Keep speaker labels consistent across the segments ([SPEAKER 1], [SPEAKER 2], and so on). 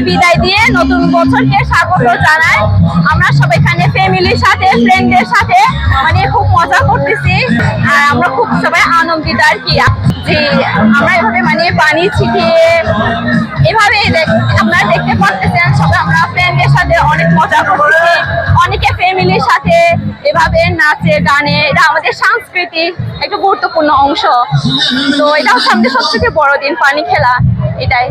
[SPEAKER 1] বিদায় দিয়ে নতুন বছরকে স্বাগত জানাই। আমরা সবাই এখানে ফ্যামিলির সাথে ফ্রেন্ডদের সাথে মানে খুব মজা করতেছি আর আমরা খুব সবাই আনন্দিত আর কি। যে আমরা এভাবে মানে পানি ছিটিয়ে এভাবে আপনারা দেখতে পাচ্ছেন সবাই আমরা ফ্রেন্ডদের সাথে অনেক মজা করতেছি, অনেকে ফ্যামিলির সাথে এভাবে নাচে গানে। এটা আমাদের সাংস্কৃতিক একটা গুরুত্বপূর্ণ অংশ। তো এটা হচ্ছে আমাদের সবথেকে বড় দিন, পানি খেলা, এটাই।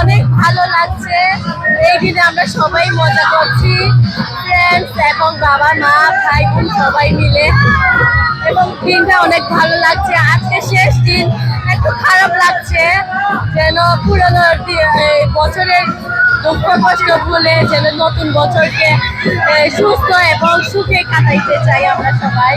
[SPEAKER 2] অনেক ভালো লাগছে, এই দিনে আমরা সবাই মজা করছি, ফ্রেন্ডস এবং বাবা মা ভাই বোন সবাই মিলে, এবং দিনটা অনেক ভালো লাগছে। আজকে শেষ দিন, একটু খারাপ লাগছে, যেন পুরনো বছরের দুঃখ কষ্ট ভুলে যেন নতুন বছরকে সুস্থ এবং সুখে কাটাইতে চাই আমরা সবাই।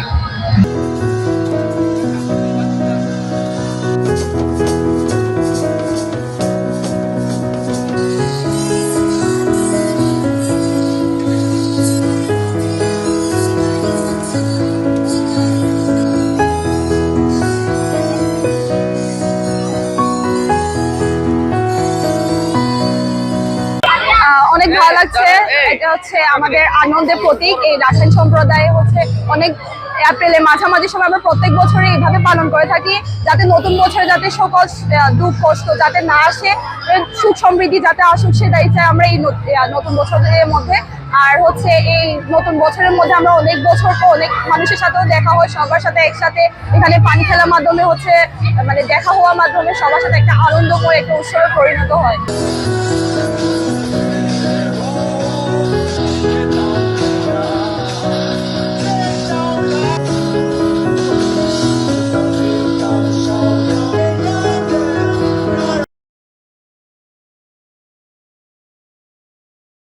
[SPEAKER 1] অনেক ভালো লাগছে। এটা হচ্ছে আমাদের আনন্দের প্রতীক। এই রাখাইন সম্প্রদায় হচ্ছে অনেক এপ্রিলের মাঝামাঝি সময় আমরা প্রত্যেক বছরই এইভাবে পালন করে থাকি, যাতে নতুন বছরে যাতে সকল দুঃখ কষ্ট যাতে না আসে, সুখ সমৃদ্ধি যাতে আসুক, সেটাই চাই আমরা এই নতুন বছরের মধ্যে। আর হচ্ছে এই নতুন বছরের মধ্যে আমরা অনেক বছর পর অনেক মানুষের সাথেও দেখা হয়, সবার সাথে একসাথে এখানে পানি খেলার মাধ্যমে হচ্ছে মানে দেখা হওয়ার মাধ্যমে সবার সাথে একটা আনন্দ করে একটা উৎসবে পরিণত হয়।